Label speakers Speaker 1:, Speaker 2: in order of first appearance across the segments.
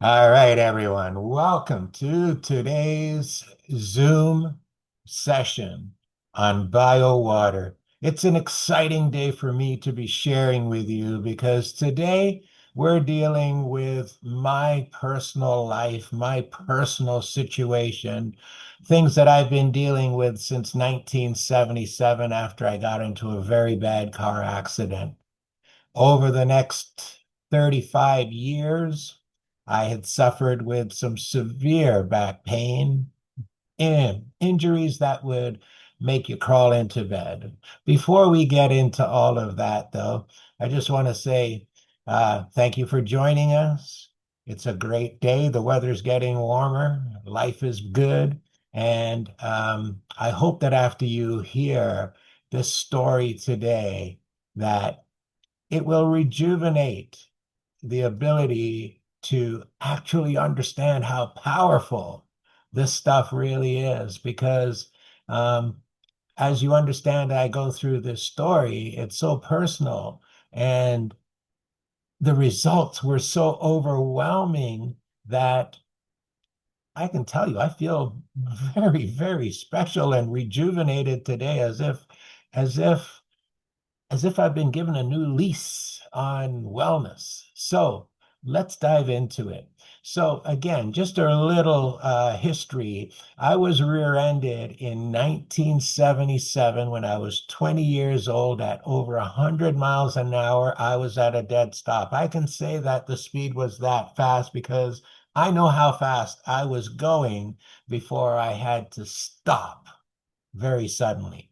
Speaker 1: All right, everyone. Welcome to today's Zoom session on biowater. It's an exciting day for me to be sharing with you because today we're dealing with my personal life, my personal situation, things that I've been dealing with since 1977 after I got into a very bad car accident. Over the next 35 years, I had suffered with some severe back pain and injuries that would make you crawl into bed. Before we get into all of that, though, I just want to say thank you for joining us. It's a great day. The weather's getting warmer, life is good. And I hope that after you hear this story today, that it will rejuvenate the ability to actually understand how powerful this stuff really is. Because as you understand, I go through this story, it's so personal. And the results were so overwhelming that I can tell you, I feel very, very special and rejuvenated today as if as if I've been given a new lease on wellness. So let's dive into it. So, again, just a little history. I was rear ended in 1977 when I was 20 years old at over 100 miles an hour. I was at a dead stop. I can say that the speed was that fast because I know how fast I was going before I had to stop very suddenly.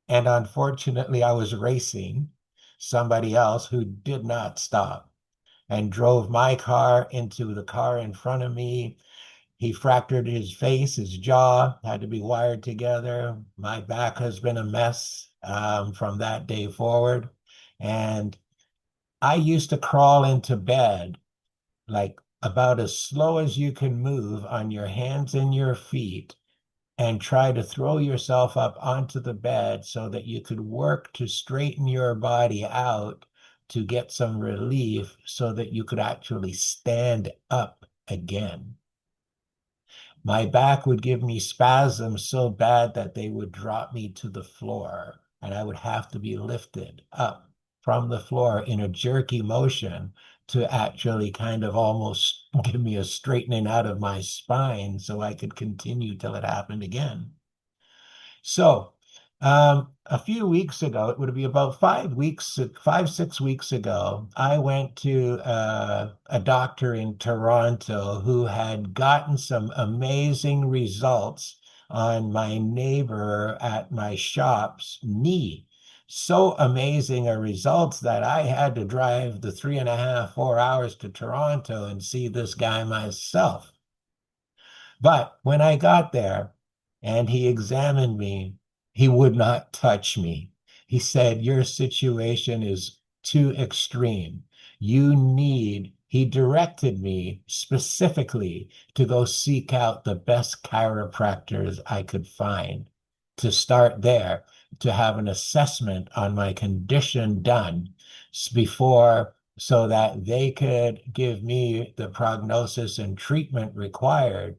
Speaker 1: And unfortunately, I was racing somebody else who did not stop and drove my car into the car in front of me. He fractured his face, his jaw had to be wired together. My back has been a mess from that day forward. And I used to crawl into bed like about as slow as you can move on your hands and your feet and try to throw yourself up onto the bed so that you could work to straighten your body out to get some relief so that you could actually stand up again. My back would give me spasms so bad that they would drop me to the floor, and I would have to be lifted up from the floor in a jerky motion to actually kind of almost give me a straightening out of my spine so I could continue till it happened again. So, a few weeks ago, it would be about 5 weeks, 6 weeks ago, I went to a doctor in Toronto who had gotten some amazing results on my neighbor at my shop's knee. So amazing a results that I had to drive the 3.5, 4 hours to Toronto and see this guy myself. But when I got there and he examined me, he would not touch me. He said, "Your situation is too extreme. He directed me specifically to go seek out the best chiropractors I could find, to start there, to have an assessment on my condition done before so that they could give me the prognosis and treatment required."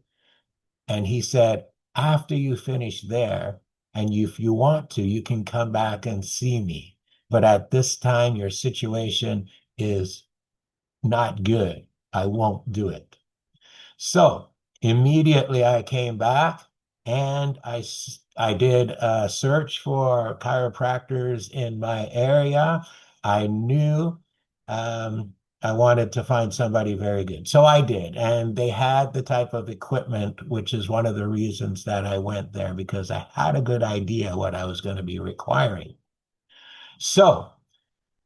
Speaker 1: And he said, after you finish there, and if you want to, you can come back and see me. But at this time, your situation is not good. I won't do it. So immediately I came back and I did a search for chiropractors in my area. I knew um, I wanted to find somebody very good. So I did. And they had the type of equipment, which is one of the reasons that I went there because I had a good idea what I was going to be requiring. So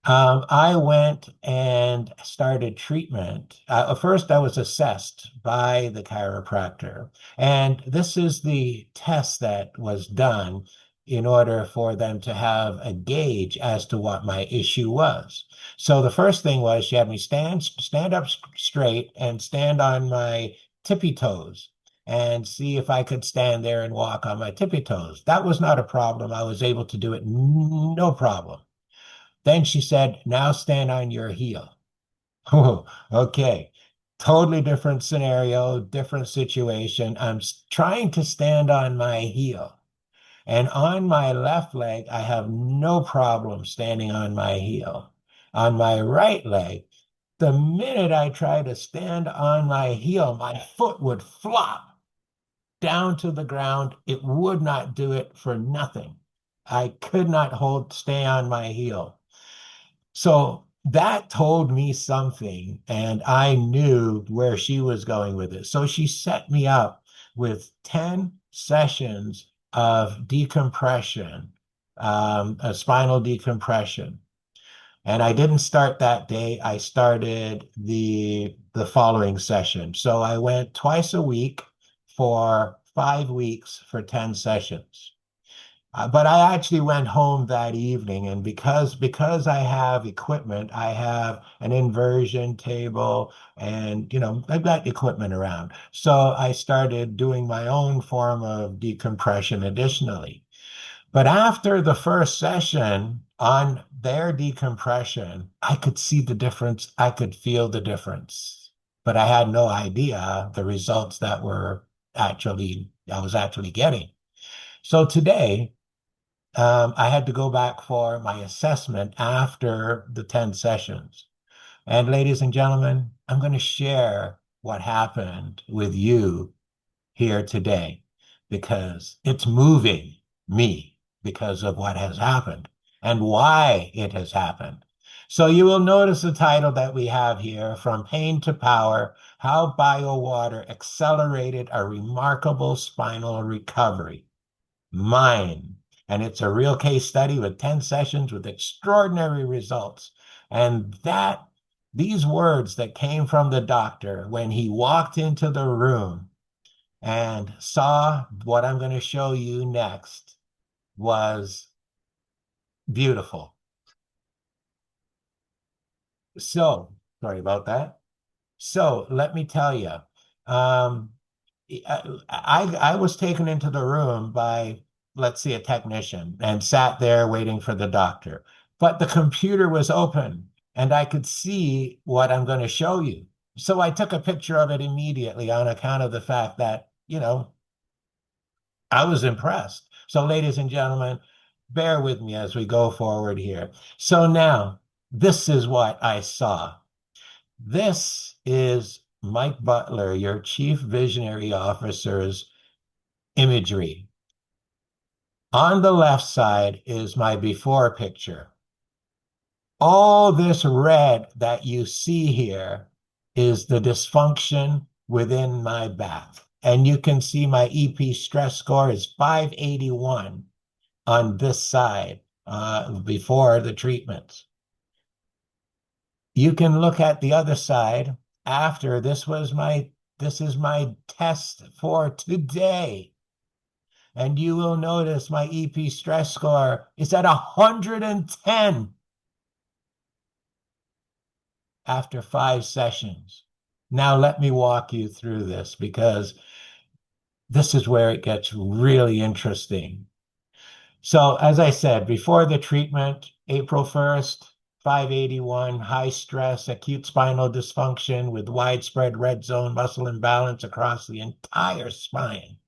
Speaker 1: I went and started treatment. First, I was assessed by the chiropractor, and this is the test that was done in order for them to have a gauge as to what my issue was. So the first thing was she had me stand up straight and stand on my tippy toes and see if I could stand there and walk on my tippy toes. That was not a problem. I was able to do it, no problem. Then she said, now stand on your heel. Oh, okay. Totally different scenario, different situation. Trying to stand on my heel. And on my left leg, I have no problem standing on my heel. On my right leg, the minute I try to stand on my heel, my foot would flop down to the ground. It would not do it for nothing. I could not stay on my heel. So that told me something, and I knew where she was going with it. So she set me up with 10 sessions of decompression, a spinal decompression. And I didn't start that day. I started the following session. So I went twice a week for 5 weeks for 10 sessions. But I actually went home that evening, and because I have equipment, I have an inversion table, and I've got equipment around. So I started doing my own form of decompression additionally. But after the first session on their decompression, I could see the difference. I could feel the difference, but I had no idea the results that were actually I was actually getting. So today, I had to go back for my assessment after the 10 sessions. And ladies and gentlemen, I'm going to share what happened with you here today because it's moving me because of what has happened and why it has happened. So you will notice the title that we have here, From Pain to Power, How BioWater Accelerated a Remarkable Spinal Recovery. Mine. And it's a real case study with 10 sessions with extraordinary results. And these words that came from the doctor when he walked into the room and saw what I'm going to show you next was beautiful. So, sorry about that. So, let me tell you, um, I was taken into the room by, let's see, a technician and sat there waiting for the doctor. But the computer was open and I could see what I'm going to show you. So I took a picture of it immediately on account of the fact that, I was impressed. So, ladies and gentlemen, bear with me as we go forward here. So now, this is what I saw. This is Mike Butler, your Chief Visionary Officer's imagery. On the left side is my before picture. All this red that you see here is the dysfunction within my back. And you can see my EP stress score is 581 on this side before the treatments. You can look at the other side after. This is my test for today. And you will notice my EP stress score is at 110 after 5 sessions. Now let me walk you through this because this is where it gets really interesting. So, as I said, before the treatment, April 1st, 581, high stress, acute spinal dysfunction with widespread red zone muscle imbalance across the entire spine.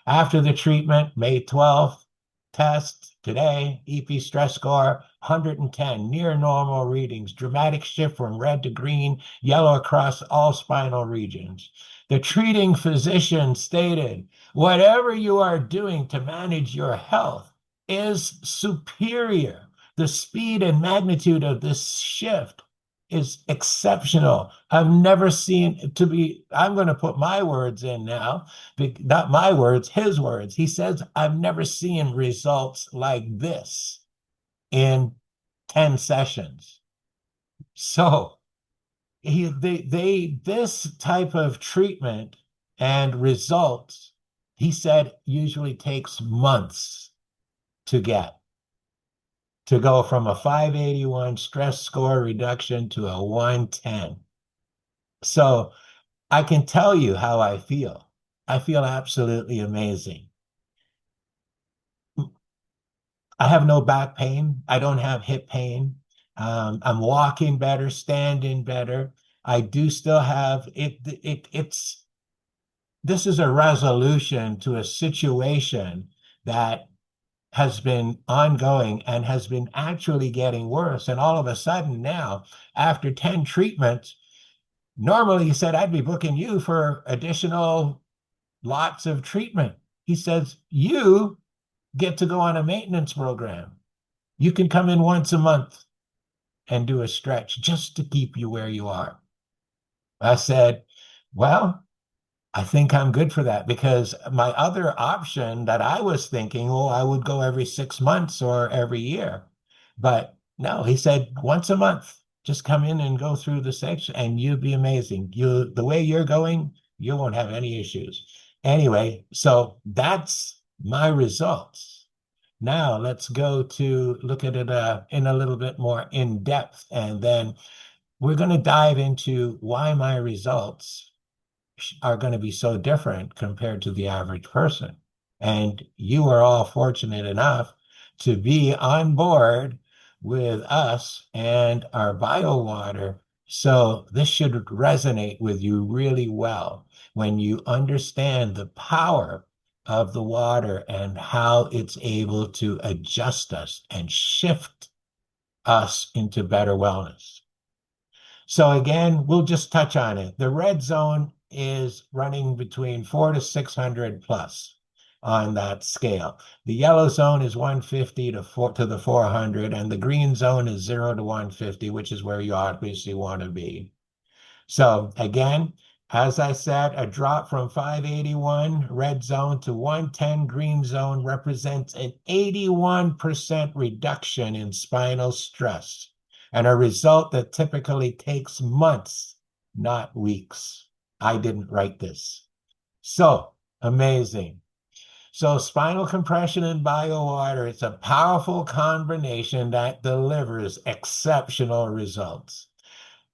Speaker 1: After the treatment, May 12th, test today, EP stress score 110, near normal readings, dramatic shift from red to green, yellow across all spinal regions. The treating physician stated, whatever you are doing to manage your health is superior. The speed and magnitude of this shift is exceptional. I've never seen I'm going to put my words in now, not my words, his words. He says, I've never seen results like this in 10 sessions. So this type of treatment and results, he said, usually takes months to get to go from a 581 stress score reduction to a 110. So I can tell you how I feel. I feel absolutely amazing. I have no back pain. I don't have hip pain. I'm walking better, standing better. I do still have it. This is a resolution to a situation that has been ongoing and has been actually getting worse. And all of a sudden now, after 10 treatments, normally he said, I'd be booking you for additional lots of treatment. He says, you get to go on a maintenance program. You can come in once a month and do a stretch just to keep you where you are. I said, well, I think I'm good for that because my other option that I was thinking, oh, I would go every 6 months or every year. But no, he said once a month, just come in and go through the section and you'd be amazing. The way you're going, you won't have any issues. Anyway, so that's my results. Now let's go to look at it in a little bit more in depth, and then we're going to dive into why my results are going to be so different compared to the average person. And you are all fortunate enough to be on board with us and our bio water. So this should resonate with you really well when you understand the power of the water and how it's able to adjust us and shift us into better wellness. So again, we'll just touch on it. The red zone is running between 4 to 600 plus on that scale. The yellow zone is 150 to the 400, and the green zone is 0 to 150, which is where you obviously want to be. So again, as I said, a drop from 581 red zone to 110 green zone represents an 81% reduction in spinal stress, and a result that typically takes months, not weeks. I didn't write this. So amazing. So spinal compression and biowater, it's a powerful combination that delivers exceptional results.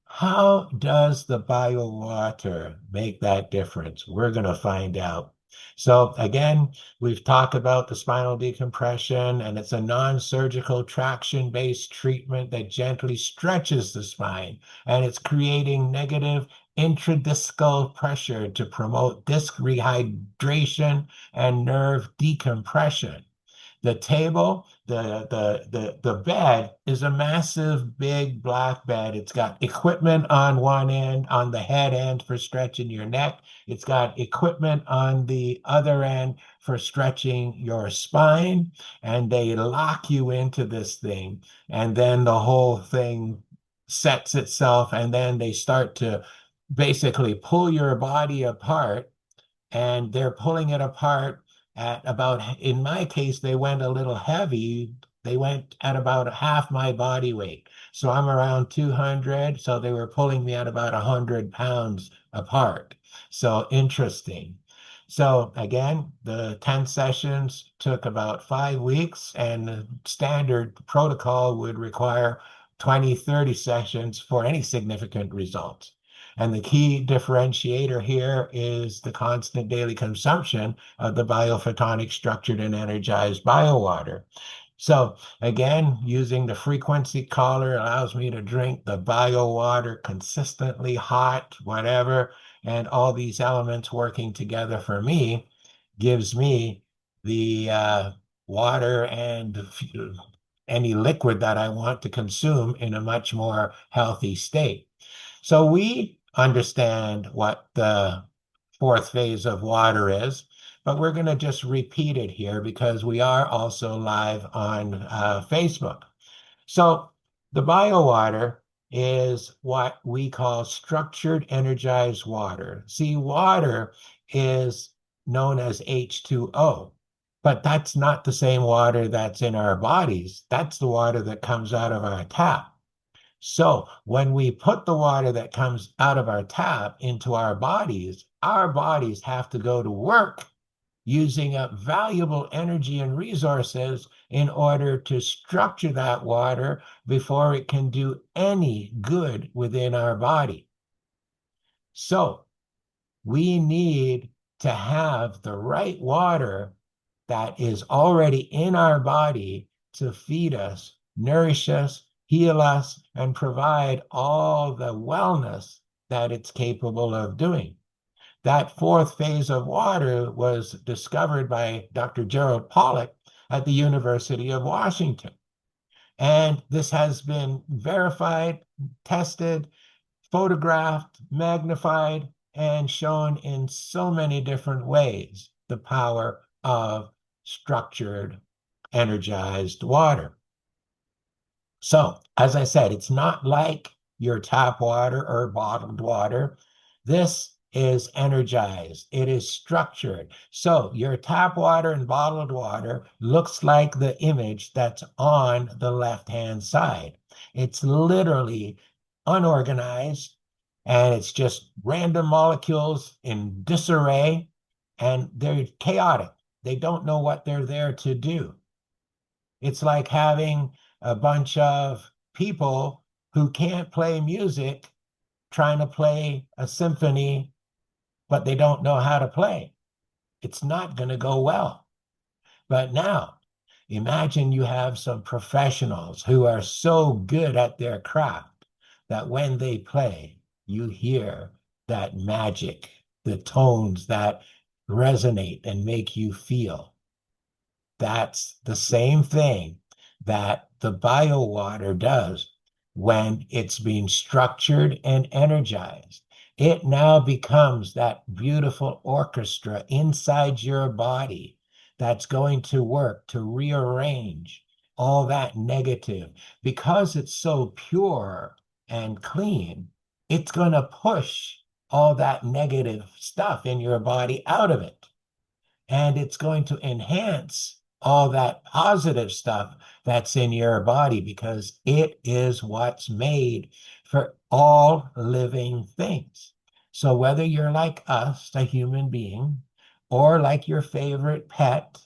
Speaker 1: How does the biowater make that difference? We're going to find out. So again, we've talked about the spinal decompression, and it's a non-surgical traction-based treatment that gently stretches the spine, and it's creating negative intradiscal pressure to promote disc rehydration and nerve decompression. The table, the bed is a massive, big black bed. It's got equipment on one end, on the head end for stretching your neck. It's got equipment on the other end for stretching your spine. And they lock you into this thing. And then the whole thing sets itself. And then they start to basically pull your body apart, and they're pulling it apart at about, in my case, they went a little heavy. They went at about half my body weight. So I'm around 200. So they were pulling me at about 100 pounds apart. So interesting. So again, the 10 sessions took about 5 weeks, and the standard protocol would require 20, 30 sessions for any significant results. And the key differentiator here is the constant daily consumption of the biophotonic structured and energized biowater. So again, using the frequency collar allows me to drink the biowater consistently, hot, whatever, and all these elements working together for me gives me the water and any liquid that I want to consume in a much more healthy state. So we understand what the fourth phase of water is, but we're going to just repeat it here because we are also live on Facebook. So the biowater is what we call structured energized water. See, water is known as H2O, but that's not the same water that's in our bodies. That's the water that comes out of our tap. So when we put the water that comes out of our tap into our bodies have to go to work using up valuable energy and resources in order to structure that water before it can do any good within our body. So we need to have the right water that is already in our body to feed us, nourish us, heal us, and provide all the wellness that it's capable of doing. That fourth phase of water was discovered by Dr. Gerald Pollack at the University of Washington. And this has been verified, tested, photographed, magnified, and shown in so many different ways the power of structured, energized water. So, as I said, it's not like your tap water or bottled water. This is energized. It is structured. So your tap water and bottled water looks like the image that's on the left-hand side. It's literally unorganized, and it's just random molecules in disarray, and they're chaotic. They don't know what they're there to do. It's like having a bunch of people who can't play music trying to play a symphony, but they don't know how to play. It's not going to go well. But now, imagine you have some professionals who are so good at their craft that when they play, you hear that magic, the tones that resonate and make you feel. That's the same thing that the biowater does when it's being structured and energized. It now becomes that beautiful orchestra inside your body that's going to work to rearrange all that negative. Because it's so pure and clean, it's going to push all that negative stuff in your body out of it. And it's going to enhance all that positive stuff that's in your body because it is what's made for all living things. So whether you're like us, a human being, or like your favorite pet,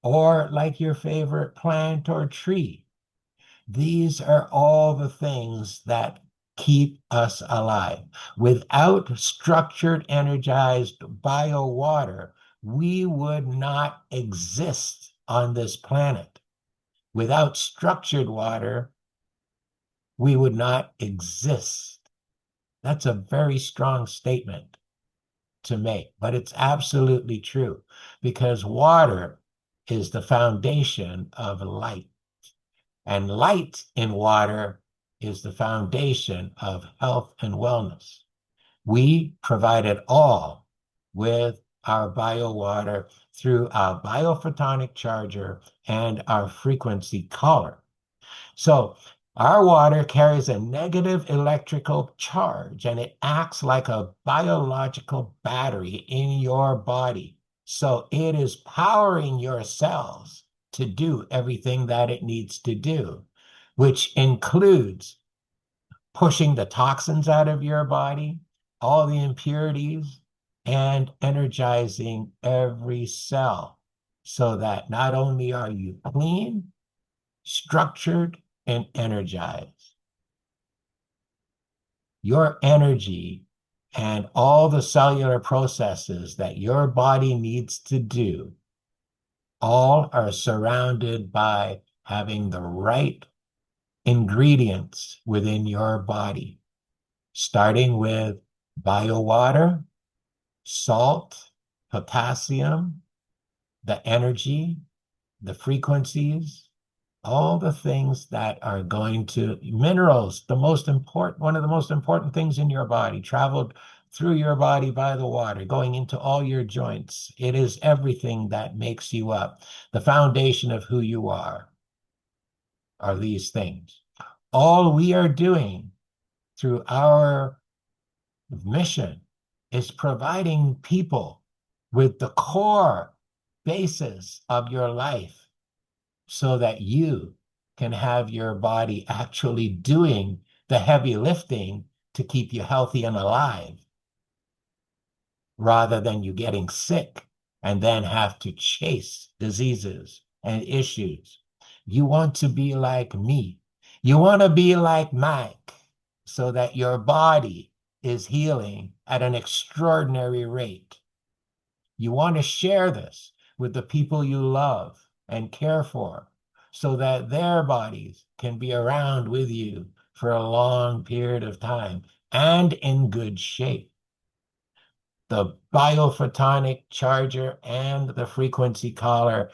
Speaker 1: or like your favorite plant or tree, these are all the things that keep us alive. Without structured, energized biowater, we would not exist on this planet. Without structured water, we would not exist. That's a very strong statement to make, but it's absolutely true because water is the foundation of light. And light in water is the foundation of health and wellness. We provide it all with our biowater through our biophotonic charger and our frequency collar. So our water carries a negative electrical charge and it acts like a biological battery in your body. So it is powering your cells to do everything that it needs to do, which includes pushing the toxins out of your body, all the impurities, and energizing every cell so that not only are you clean, structured, and energized. Your energy and all the cellular processes that your body needs to do all are surrounded by having the right ingredients within your body, starting with biowater, salt, potassium, the energy, the frequencies, all the things that are going to minerals, the most important, one of the most important things in your body, traveled through your body by the water, going into all your joints. It is everything that makes you up. The foundation of who you are these things. All we are doing through our mission is providing people with the core basis of your life so that you can have your body actually doing the heavy lifting to keep you healthy and alive rather than you getting sick and then have to chase diseases and issues. You want to be like me. You want to be like Mike so that your body is healing at an extraordinary rate. You want to share this with the people you love and care for so that their bodies can be around with you for a long period of time. and in good shape. The biophotonic charger and the frequency collar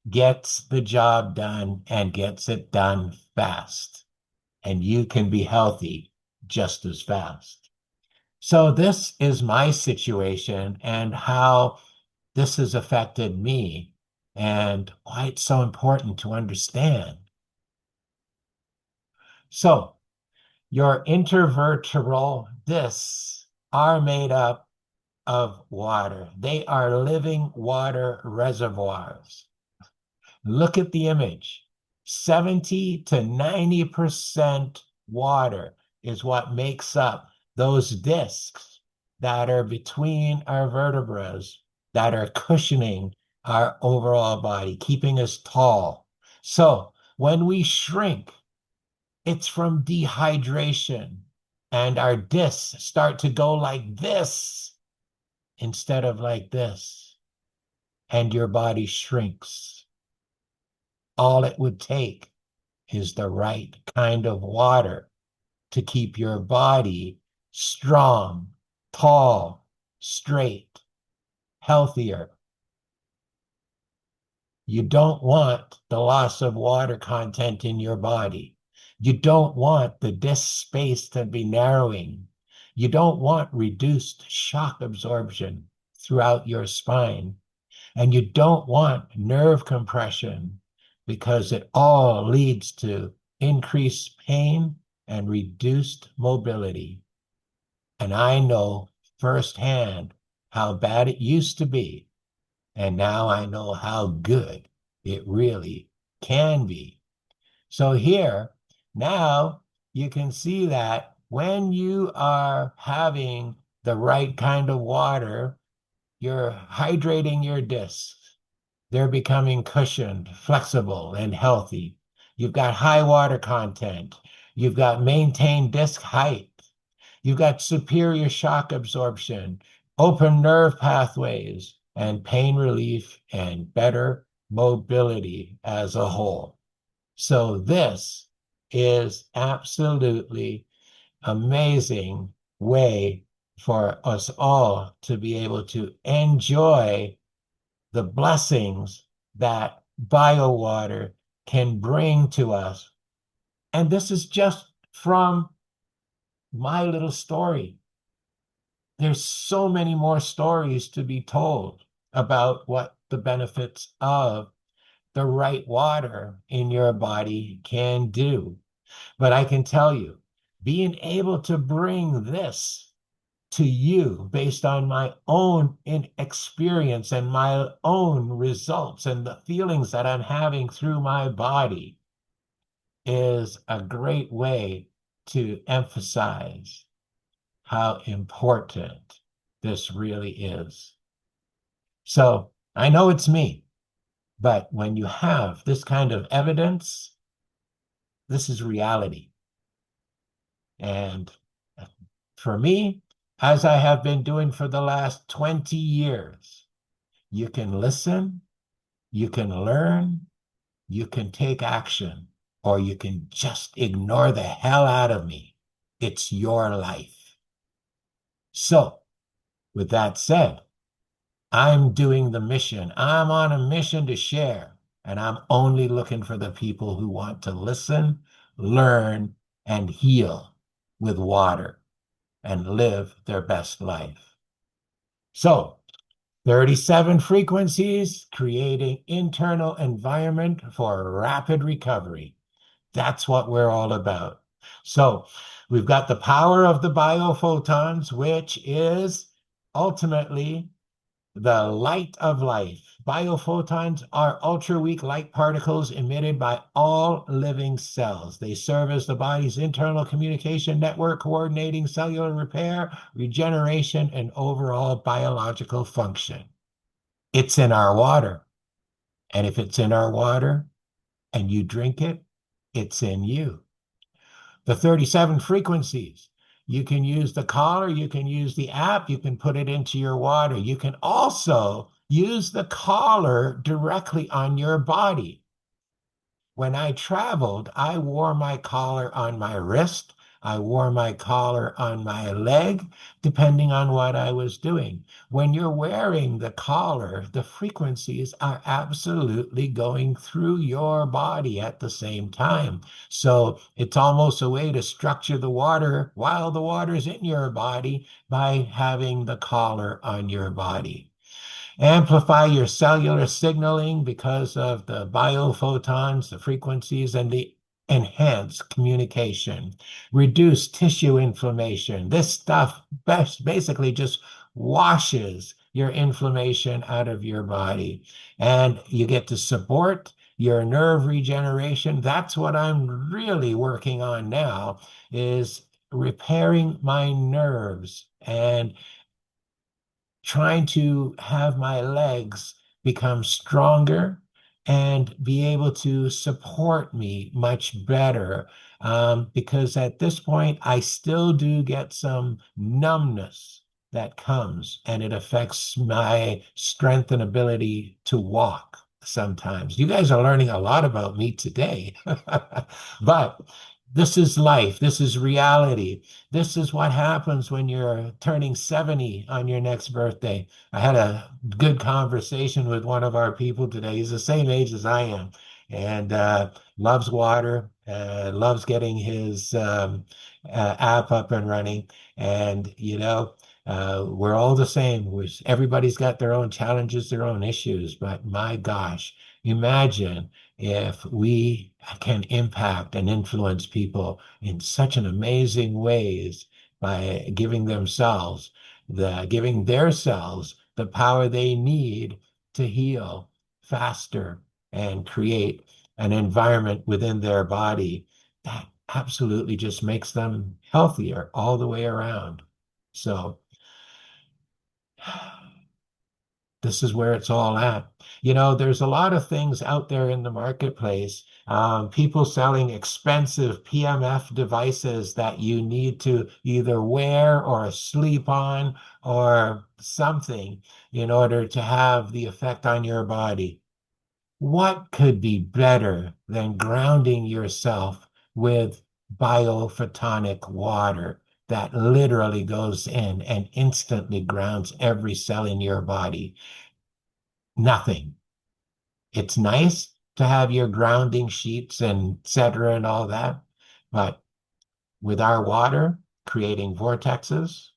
Speaker 1: gets the job done and gets it done fast. And you can be healthy just as fast. So this is my situation and how this has affected me and why it's so important to understand. So your intervertebral discs are made up of water. They are living water reservoirs. Look at the image. 70 to 90% water is what makes up those discs that are between our vertebrae, that are cushioning our overall body, keeping us tall. So when we shrink, it's from dehydration, and our discs start to go like this instead of like this, and your body shrinks. All it would take is the right kind of water to keep your body strong, tall, straight, healthier. You don't want the loss of water content in your body. You don't want the disc space to be narrowing. You don't want reduced shock absorption throughout your spine. And you don't want nerve compression because it all leads to increased pain and reduced mobility. And I know firsthand how bad it used to be. And now I know how good it really can be. So here, now you can see that when you are having the right kind of water, you're hydrating your discs. They're becoming cushioned, flexible, and healthy. You've got high water content. You've got maintained disc height. You've got superior shock absorption, open nerve pathways, and pain relief and better mobility as a whole. So this is absolutely amazing way for us all to be able to enjoy the blessings that biowater can bring to us. And this is just from my little story. There's so many more stories to be told about what the benefits of the right water in your body can do. But I can tell you, being able to bring this to you based on my own experience and my own results and the feelings that I'm having through my body is a great way to emphasize how important this really is. So I know it's me, but when you have this kind of evidence, this is reality. And for me, as I have been doing for the last 20 years, you can listen, you can learn, you can take action, or you can just ignore the hell out of me. It's your life. So, with that said, I'm doing the mission. I'm on a mission to share, and I'm only looking for the people who want to listen, learn, and heal with water and live their best life. So, 37 frequencies, creating internal environment for rapid recovery. That's what we're all about. So we've got the power of the biophotons, which is ultimately the light of life. Biophotons are ultra-weak light particles emitted by all living cells. They serve as the body's internal communication network, coordinating cellular repair, regeneration, and overall biological function. It's in our water. And if it's in our water and you drink it, it's in you. The 37 frequencies. You can use the collar, you can use the app, you can put it into your water. You can also use the collar directly on your body. When I traveled, I wore my collar on my wrist, I wore my collar on my leg, depending on what I was doing. When you're wearing the collar, the frequencies are absolutely going through your body at the same time. So it's almost a way to structure the water while the water's in your body by having the collar on your body. Amplify your cellular signaling because of the biophotons, the frequencies, and the enhance communication. Reduce tissue inflammation. This stuff basically just washes your inflammation out of your body. And you get to support your nerve regeneration. That's what I'm really working on now is repairing my nerves and trying to have my legs become stronger and be able to support me much better. Because at this point, I still do get some numbness that comes and it affects my strength and ability to walk sometimes. You guys are learning a lot about me today, but this is life. This is reality. This is what happens when you're turning 70 on your next birthday. I had a good conversation with one of our people today. He's the same age as I am and loves water, loves getting his app up and running. And, we're all the same. Everybody's got their own challenges, their own issues. But my gosh, imagine if we can impact and influence people in such an amazing ways by giving their cells the power they need to heal faster and create an environment within their body that absolutely just makes them healthier all the way around. So this is where it's all at. There's a lot of things out there in the marketplace. People selling expensive PMF devices that you need to either wear or sleep on or something in order to have the effect on your body. What could be better than grounding yourself with biophotonic water that literally goes in and instantly grounds every cell in your body? Nothing. It's nice to have your grounding sheets and et cetera and all that, but with our water creating vortexes,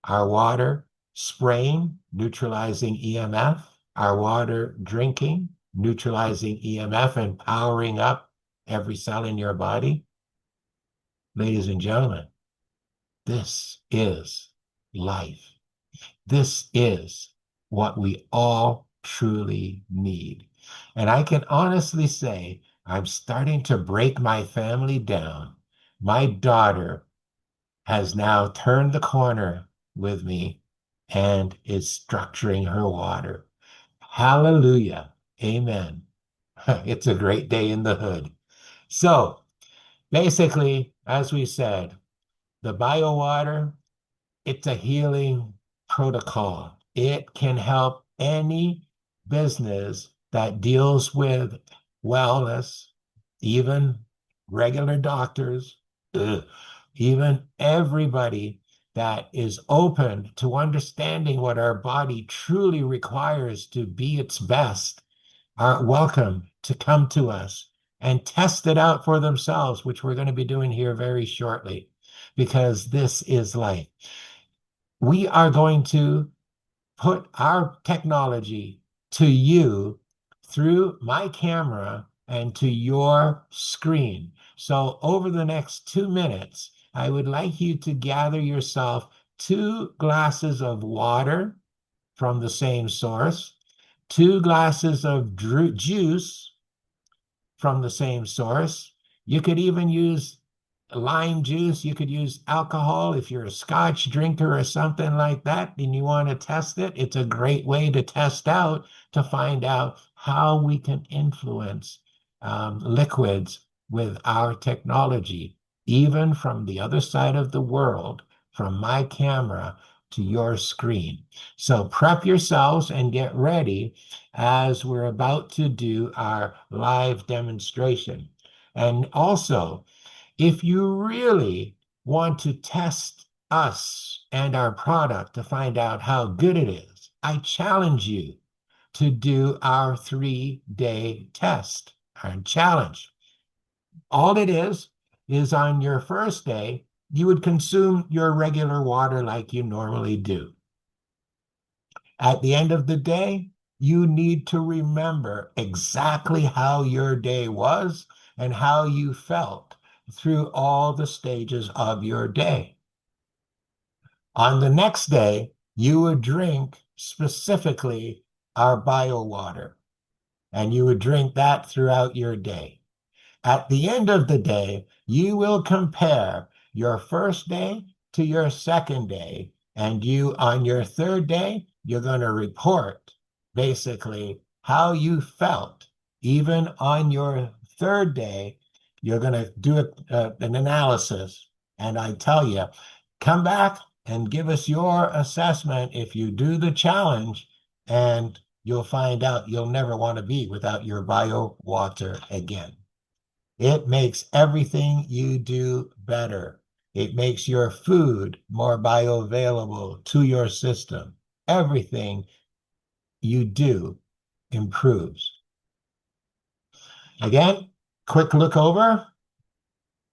Speaker 1: our water spraying, neutralizing EMF, our water drinking, neutralizing EMF and powering up every cell in your body. Ladies and gentlemen, this is life. This is what we all truly need. And I can honestly say, I'm starting to break my family down. My daughter has now turned the corner with me and is structuring her water. Hallelujah. Amen. It's a great day in the hood. So basically, as we said, the bio water, it's a healing protocol. It can help any business that deals with wellness, even regular doctors, even everybody that is open to understanding what our body truly requires to be its best are welcome to come to us and test it out for themselves, which we're going to be doing here very shortly, because this is life. We are going to put our technology to you through my camera and to your screen. So over the next 2 minutes, I would like you to gather yourself 2 glasses of water from the same source, 2 glasses of juice from the same source. You could even use lime juice. You could use alcohol if you're a scotch drinker or something like that and you want to test it. It's a great way to test out to find out how we can influence liquids with our technology, even from the other side of the world, from my camera to your screen. So prep yourselves and get ready as we're about to do our live demonstration. And also, If you really want to test us and our product to find out how good it is, I challenge you to do our 3-day test, our challenge. All it is on your first day, you would consume your regular water like you normally do. At the end of the day, you need to remember exactly how your day was and how you felt through all the stages of your day. On the next day, you would drink specifically our bio water, and you would drink that throughout your day. At the end of the day, you will compare your first day to your second day. And you, on your third day, you're going to report basically how you felt. Even on your third day, you're going to do an analysis. And I tell you, come back and give us your assessment if you do the challenge, and you'll find out you'll never want to be without your bio water again. It makes everything you do better. It makes your food more bioavailable to your system. Everything you do improves. Again, quick look over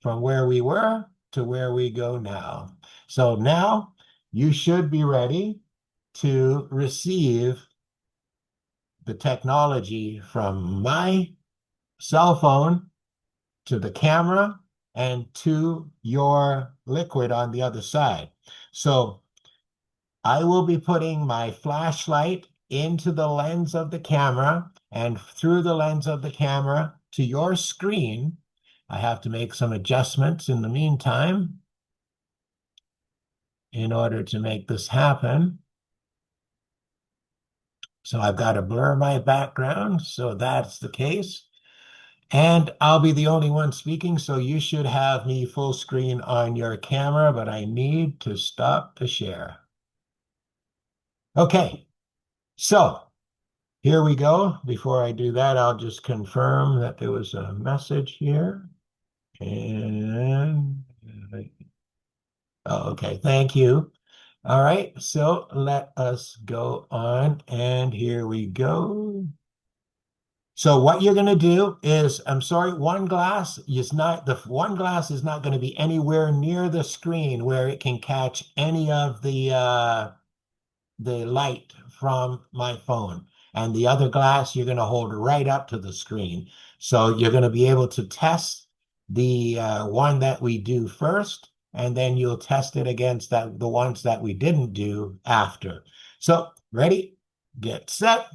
Speaker 1: from where we were to where we go now. So now you should be ready to receive the technology from my cell phone to the camera and to your liquid on the other side. So I will be putting my flashlight into the lens of the camera and through the lens of the camera to your screen. I have to make some adjustments in the meantime in order to make this happen. So I've got to blur my background, so that's the case. And I'll be the only one speaking, so you should have me full screen on your camera, but I need to stop the share. Okay, so here we go. Before I do that, I'll just confirm that there was a message here. And, oh, okay, thank you. All right, so let us go on, and here we go. So what you're going to do is, I'm sorry, one glass is not, the one glass is not going to be anywhere near the screen where it can catch any of the light from my phone. And the other glass you're going to hold right up to the screen. So you're going to be able to test the one that we do first, and then you'll test it against the ones that we didn't do after. So ready, get set,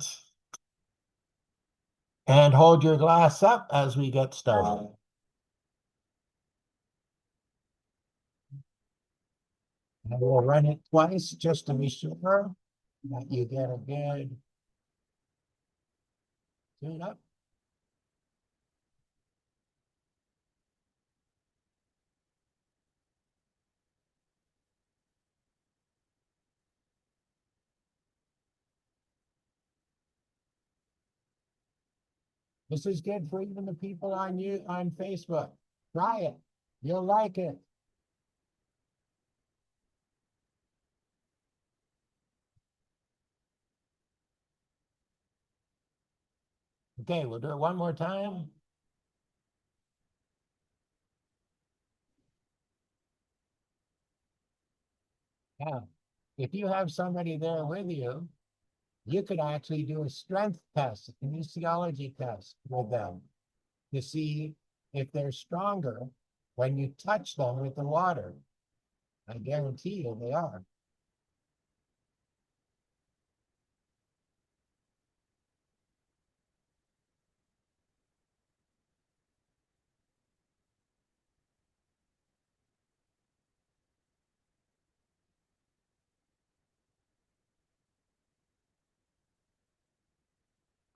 Speaker 1: and hold your glass up as we get started. And we'll run it twice just to be sure that you get a good tune up. This is good for even the people on you on Facebook. Try it. You'll like it. Okay, we'll do it one more time. Yeah. If you have somebody there with you, you could actually do a strength test, a kinesiology test with them to see if they're stronger when you touch them with the water. I guarantee you they are.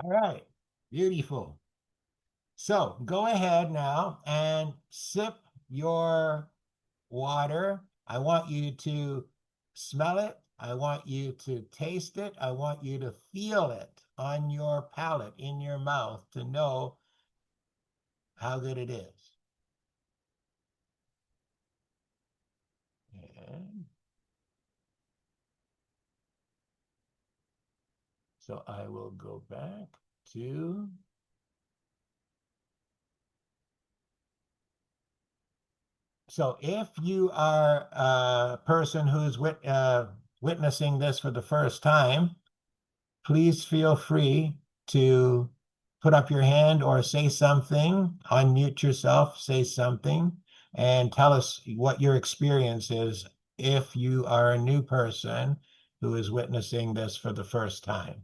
Speaker 1: All right, beautiful. So go ahead now and sip your water. I want you to smell it. I want you to taste it. I want you to feel it on your palate, in your mouth, to know how good it is. So I will go back to, so if you are a person who's witnessing this for the first time, please feel free to put up your hand or say something, unmute yourself, say something, and tell us what your experience is if you are a new person who is witnessing this for the first time.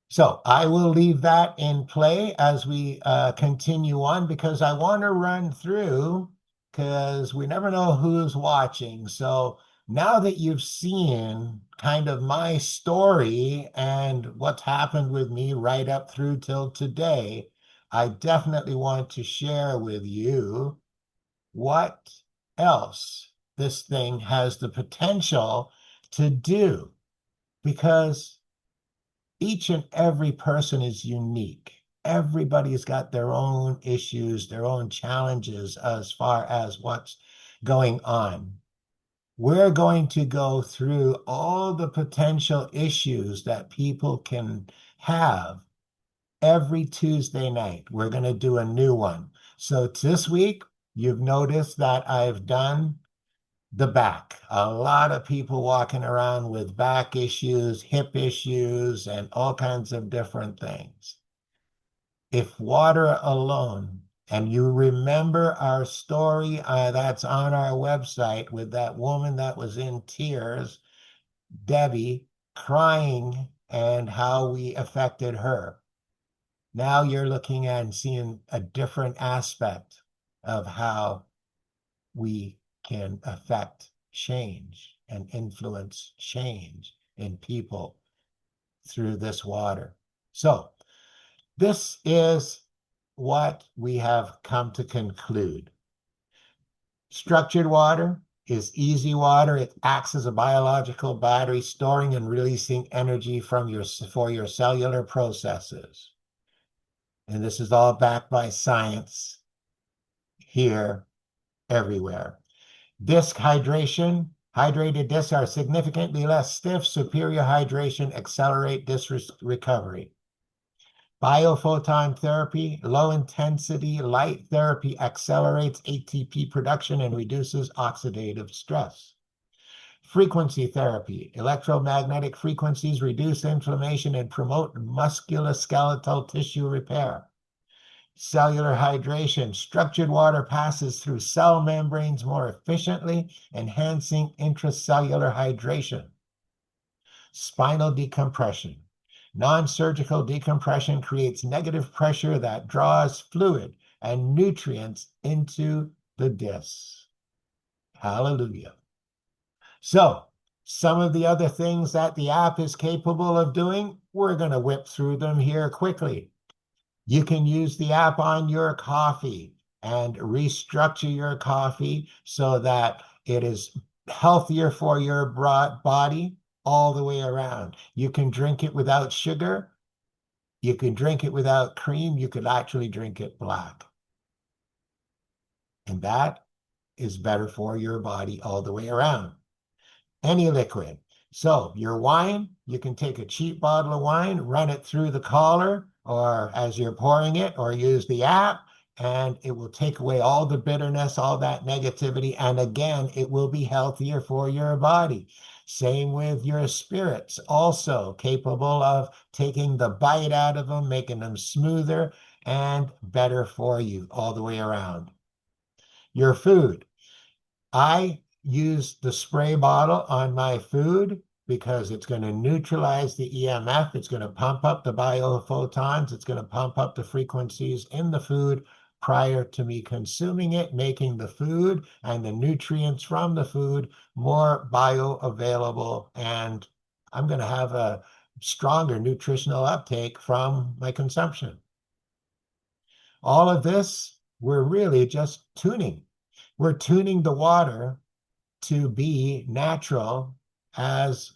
Speaker 1: So I will leave that in play as we continue on because I want to run through because we never know who's watching. So now that you've seen kind of my story and what's happened with me right up through till today, I definitely want to share with you what else this thing has the potential to do because each and every person is unique. Everybody's got their own issues, their own challenges as far as what's going on. We're going to go through all the potential issues that people can have every Tuesday night. We're going to do a new one. So this week, you've noticed that I've done the back. A lot of people walking around with back issues, hip issues, and all kinds of different things. If water alone, and you remember our story that's on our website with that woman that was in tears, Debbie, crying, and how we affected her. Now you're looking at and seeing a different aspect of how we can affect change and influence change in people through this water. So, this is what we have come to conclude. Structured water is easy water. It acts as a biological battery, storing and releasing energy for your cellular processes. And this is all backed by science here, everywhere. Disc hydration. Hydrated discs are significantly less stiff. Superior hydration accelerate disc recovery. Biophoton therapy, low intensity light therapy accelerates ATP production and reduces oxidative stress. Frequency therapy, electromagnetic frequencies reduce inflammation and promote musculoskeletal tissue repair. Cellular hydration, structured water passes through cell membranes more efficiently, enhancing intracellular hydration. Spinal decompression. Non-surgical decompression creates negative pressure that draws fluid and nutrients into the discs. Hallelujah. So, some of the other things that the app is capable of doing, we're going to whip through them here quickly. You can use the app on your coffee and restructure your coffee so that it is healthier for your body all the way around. You can drink it without sugar. You can drink it without cream. You could actually drink it black. And that is better for your body all the way around. Any liquid. So your wine, you can take a cheap bottle of wine, run it through the collar or as you're pouring it, or use the app, and it will take away all the bitterness, all that negativity. And again, it will be healthier for your body. Same with your spirits, also capable of taking the bite out of them, making them smoother and better for you all the way around. Your food. I use the spray bottle on my food because it's going to neutralize the EMF. It's going to pump up the biophotons. It's going to pump up the frequencies in the food prior to me consuming it, making the food and the nutrients from the food more bioavailable. And I'm going to have a stronger nutritional uptake from my consumption. All of this, we're really just tuning. We're tuning the water to be natural as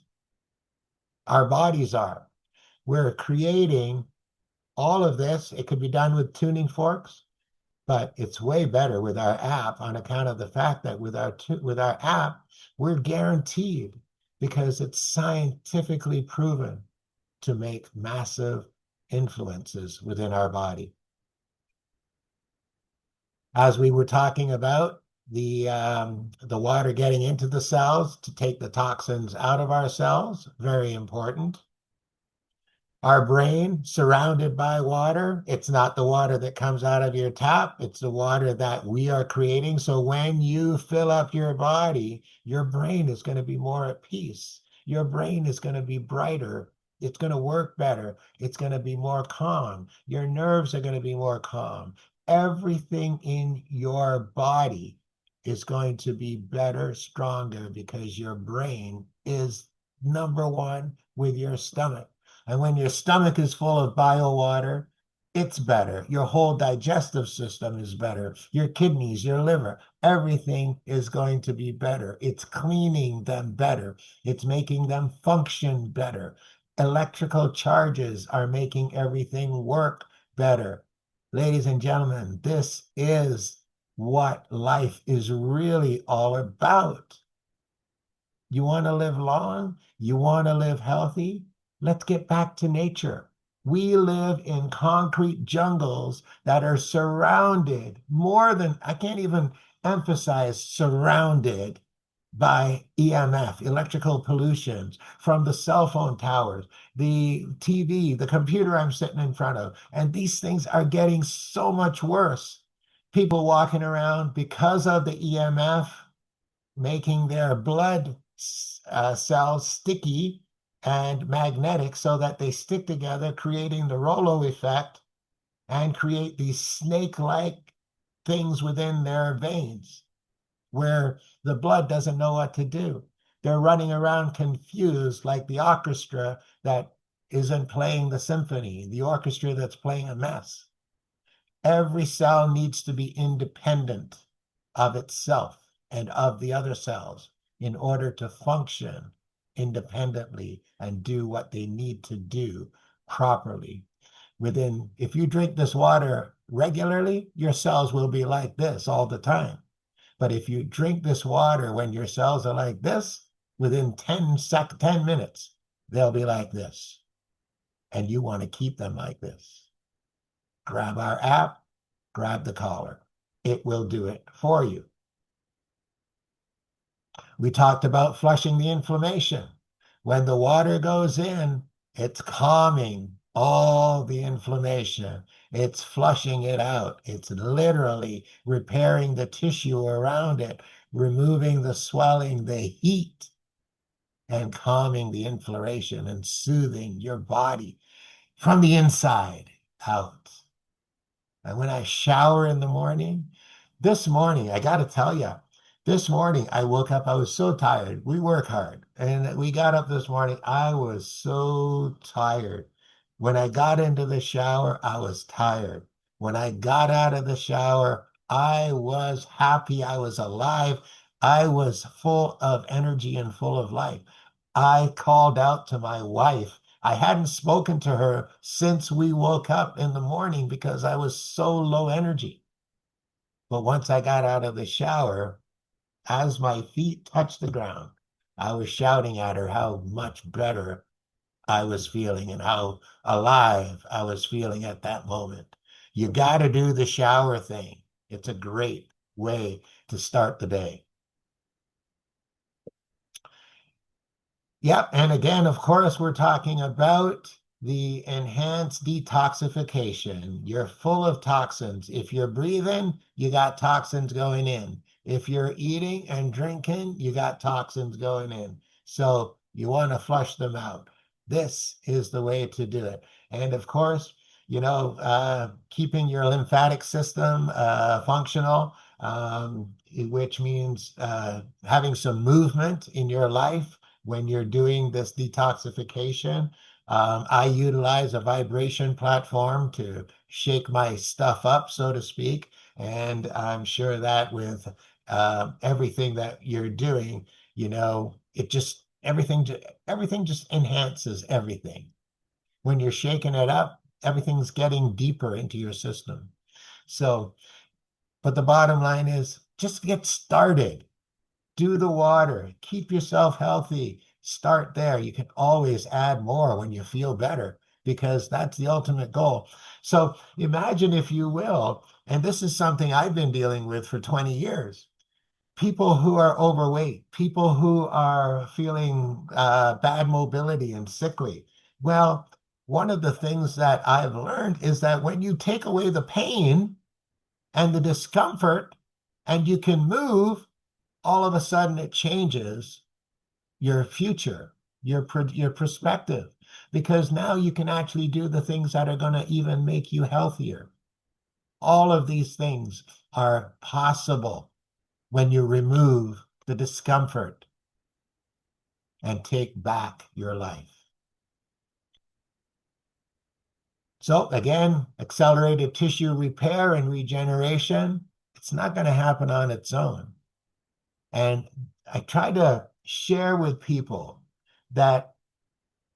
Speaker 1: our bodies are. We're creating all of this. It could be done with tuning forks. But it's way better with our app on account of the fact that with our app, we're guaranteed because it's scientifically proven to make massive influences within our body. As we were talking about, the water getting into the cells to take the toxins out of our cells, very important. Our brain surrounded by water. It's not the water that comes out of your tap, it's the water that we are creating. So when you fill up your body, your brain is going to be more at peace. Your brain is going to be brighter. It's going to work better. It's going to be more calm. Your nerves are going to be more calm. Everything in your body is going to be better, stronger because your brain is number one with your stomach. And when your stomach is full of bio water, it's better. Your whole digestive system is better. Your kidneys, your liver, everything is going to be better. It's cleaning them better. It's making them function better. Electrical charges are making everything work better. Ladies and gentlemen, this is what life is really all about. You want to live long? You want to live healthy? Let's get back to nature. We live in concrete jungles that are surrounded more than, I can't even emphasize surrounded by EMF, electrical pollutions from the cell phone towers, the TV, the computer I'm sitting in front of. And these things are getting so much worse. People walking around because of the EMF making their blood cells sticky and magnetic so that they stick together, creating the Rolo effect and create these snake-like things within their veins where the blood doesn't know what to do. They're running around confused like the orchestra that isn't playing the symphony, the orchestra that's playing a mess. Every cell needs to be independent of itself and of the other cells in order to function independently and do what they need to do properly. If you drink this water regularly, your cells will be like this all the time. But if you drink this water when your cells are like this, within 10 minutes, they'll be like this. And you want to keep them like this. Grab our app, grab the collar. It will do it for you. We talked about flushing the inflammation. When the water goes in, it's calming all the inflammation. It's flushing it out. It's literally repairing the tissue around it, removing the swelling, the heat, and calming the inflammation and soothing your body from the inside out. And when I shower in the morning, this morning, I got to tell you, this morning I woke up, I was so tired. We work hard. And we got up this morning, I was so tired. When I got into the shower, I was tired. When I got out of the shower, I was happy. I was alive. I was full of energy and full of life. I called out to my wife. I hadn't spoken to her since we woke up in the morning because I was so low energy. But once I got out of the shower, as my feet touched the ground, I was shouting at her how much better I was feeling and how alive I was feeling at that moment. You got to do the shower thing. It's a great way to start the day. Yep. And again, of course, we're talking about the enhanced detoxification. You're full of toxins. If you're breathing, you got toxins going in. If you're eating and drinking, you got toxins going in. So you want to flush them out. This is the way to do it. And of course, keeping your lymphatic system functional, which means having some movement in your life when you're doing this detoxification. I utilize a vibration platform to shake my stuff up, so to speak. And I'm sure that with everything that you're doing, it just everything just enhances everything. When you're shaking it up, everything's getting deeper into your system. So But the bottom line is just get started. Do the water, keep yourself healthy. Start there. You can always add more when you feel better because that's the ultimate goal. So imagine, if you will, and this is something I've been dealing with for 20 years, people who are overweight, people who are feeling bad mobility and sickly. Well, one of the things that I've learned is that when you take away the pain and the discomfort and you can move, all of a sudden it changes your future, your perspective, because now you can actually do the things that are going to even make you healthier. All of these things are possible when you remove the discomfort and take back your life. So again, accelerated tissue repair and regeneration, it's not going to happen on its own. And I try to share with people that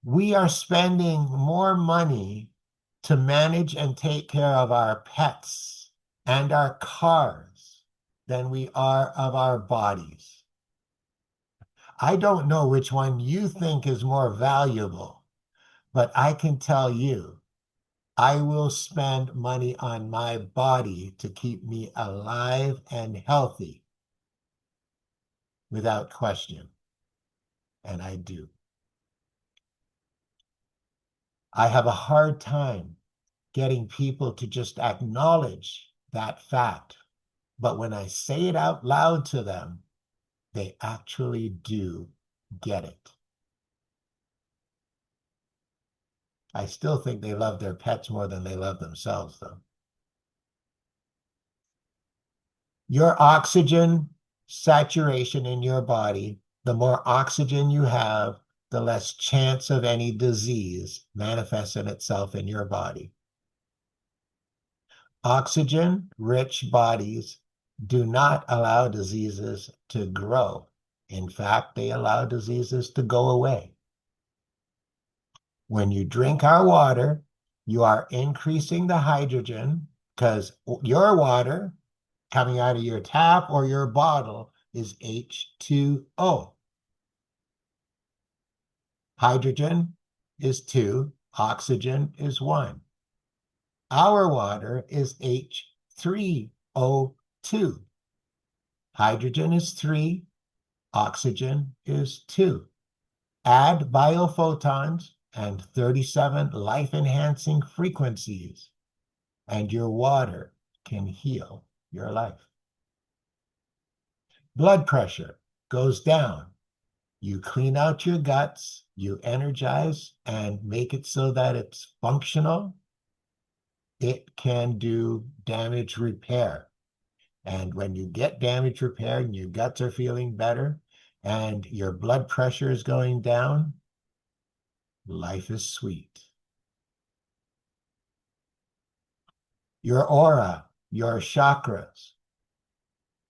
Speaker 1: we are spending more money to manage and take care of our pets and our cars than we are of our bodies. I don't know which one you think is more valuable, but I can tell you, I will spend money on my body to keep me alive and healthy without question. And I do. I have a hard time getting people to just acknowledge that fact. But when I say it out loud to them, they actually do get it. I still think they love their pets more than they love themselves, though. Your oxygen saturation in your body, the more oxygen you have, the less chance of any disease manifesting itself in your body. Oxygen-rich bodies do not allow diseases to grow. In fact, they allow diseases to go away. When you drink our water, you are increasing the hydrogen because your water coming out of your tap or your bottle is H2O. Hydrogen is 2, oxygen is 1. Our water is H3O2. Hydrogen is 3, oxygen is 2. Add biophotons and 37 life-enhancing frequencies, and your water can heal your life. Blood pressure goes down. You clean out your guts, you energize and make it so that it's functional. It can do damage repair. And when you get damage repaired and your guts are feeling better and your blood pressure is going down, life is sweet. Your aura, your chakras,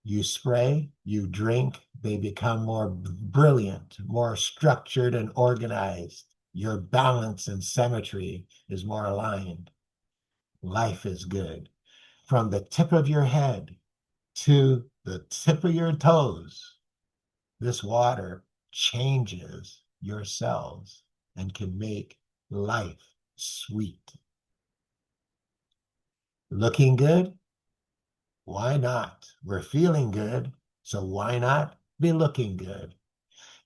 Speaker 1: you spray, you drink, they become more brilliant, more structured and organized. Your balance and symmetry is more aligned. Life is good. From the tip of your head to the tip of your toes, this water changes your cells and can make life sweet. Looking good? Why not? We're feeling good, so why not be looking good?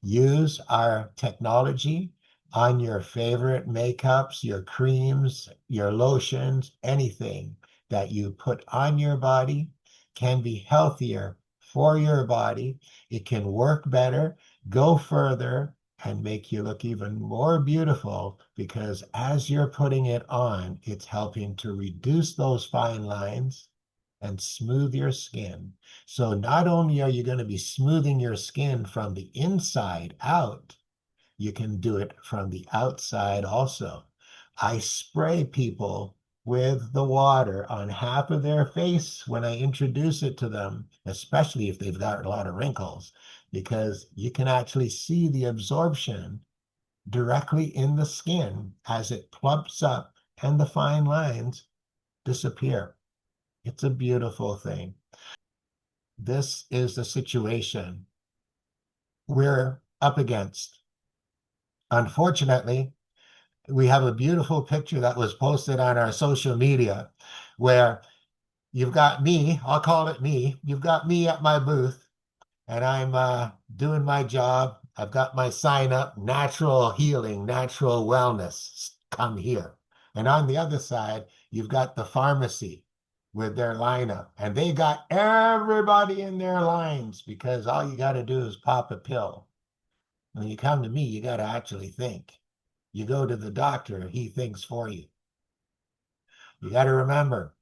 Speaker 1: Use our technology on your favorite makeups, your creams, your lotions, anything that you put on your body can be healthier for your body. It can work better, go further, and make you look even more beautiful because as you're putting it on, it's helping to reduce those fine lines and smooth your skin. So not only are you going to be smoothing your skin from the inside out, you can do it from the outside also. I spray people with the water on half of their face when I introduce it to them, especially if they've got a lot of wrinkles, because you can actually see the absorption directly in the skin as it plumps up and the fine lines disappear. It's a beautiful thing. this is the situation we're up against. Unfortunately, we have a beautiful picture that was posted on our social media where you've got me, I'll call it me, you've got me at my booth, and I'm doing my job. I've got my sign up, natural healing, natural wellness, come here. And on the other side, you've got the pharmacy with their lineup, and they got everybody in their lines because all you got to do is pop a pill. When you come to me, you got to actually think. You go to the doctor, he thinks for you. You got to remember,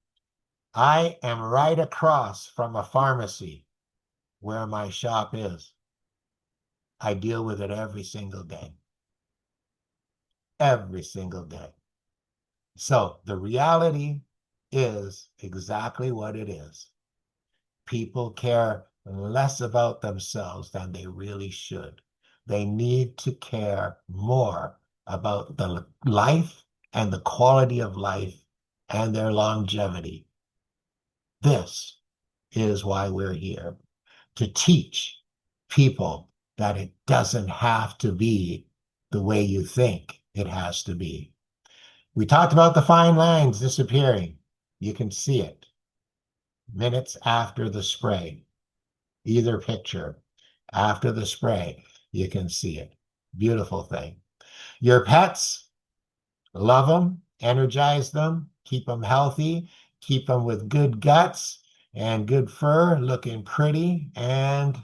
Speaker 1: I am right across from a pharmacy where my shop is. I deal with it every single day. Every single day. So the reality is exactly what it is. People care less about themselves than they really should. They need to care more about the life and the quality of life and their longevity. This is why we're here, to teach people that it doesn't have to be the way you think it has to be. We talked about the fine lines disappearing. You can see it minutes after the spray. Either picture, after the spray, you can see it. Beautiful thing. Your pets, love them, energize them, keep them healthy, keep them with good guts and good fur, looking pretty. And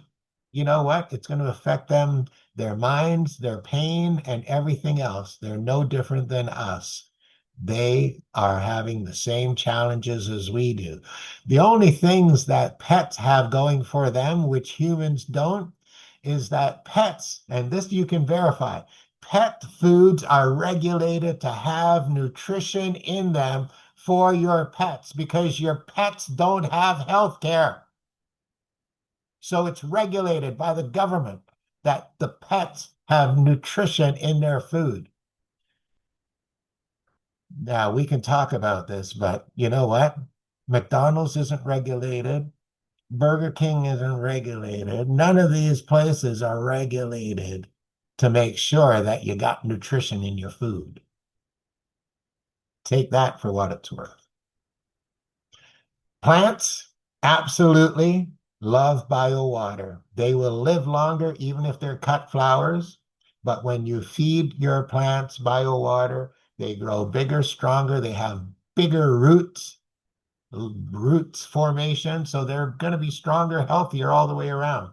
Speaker 1: you know what? It's going to affect them, their minds, their pain, and everything else. They're no different than us. They are having the same challenges as we do. The only things that pets have going for them, which humans don't, is that pets, and this you can verify, pet foods are regulated to have nutrition in them for your pets because your pets don't have health care. So it's regulated by the government that the pets have nutrition in their food. Now, we can talk about this, but you know what? McDonald's isn't regulated. Burger King isn't regulated. None of these places are regulated to make sure that you got nutrition in your food. Take that for what it's worth. Plants absolutely love biowater. They will live longer even if they're cut flowers. But when you feed your plants biowater, they grow bigger, stronger. They have bigger roots formation. So they're going to be stronger, healthier all the way around.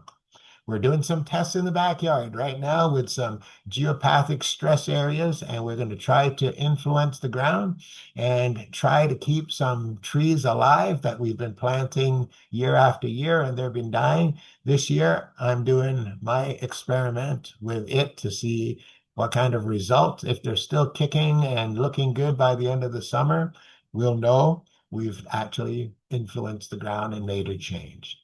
Speaker 1: We're doing some tests in the backyard right now with some geopathic stress areas, and we're going to try to influence the ground and try to keep some trees alive that we've been planting year after year, and they've been dying. This year, I'm doing my experiment with it to see what kind of results. If they're still kicking and looking good by the end of the summer, we'll know we've actually influenced the ground and made a change.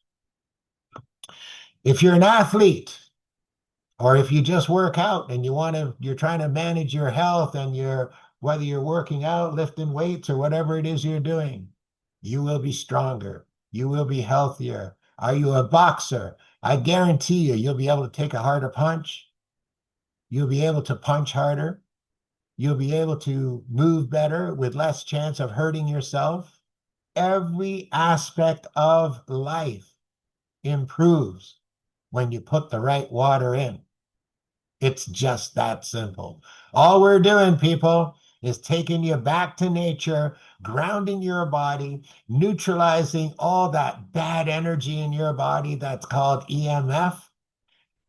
Speaker 1: If you're an athlete, or if you just work out and you're trying to manage your health and whether you're working out, lifting weights, or whatever it is you're doing, you will be stronger. You will be healthier. Are you a boxer? I guarantee you'll be able to take a harder punch. You'll be able to punch harder. You'll be able to move better with less chance of hurting yourself. Every aspect of life improves when you put the right water in. It's just that simple. All we're doing, people, is taking you back to nature, grounding your body, neutralizing all that bad energy in your body that's called EMF,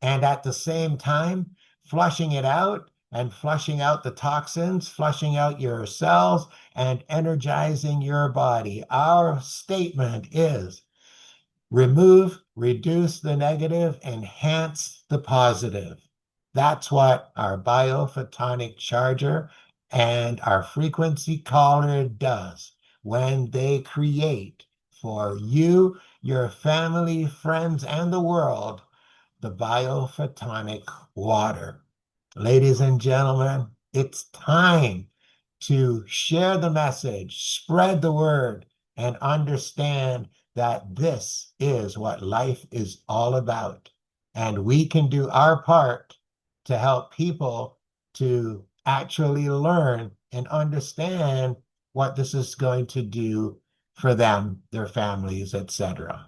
Speaker 1: and at the same time, flushing it out and flushing out the toxins, flushing out your cells, and energizing your body. Our statement is remove, reduce the negative, enhance the positive. That's what our biophotonic charger and our frequency caller does when they create for you, your family, friends, and the world the biophotonic water. Ladies and gentlemen, it's time to share the message, spread the word, and understand that this is what life is all about. And we can do our part to help people to actually learn and understand what this is going to do for them, their families, etc.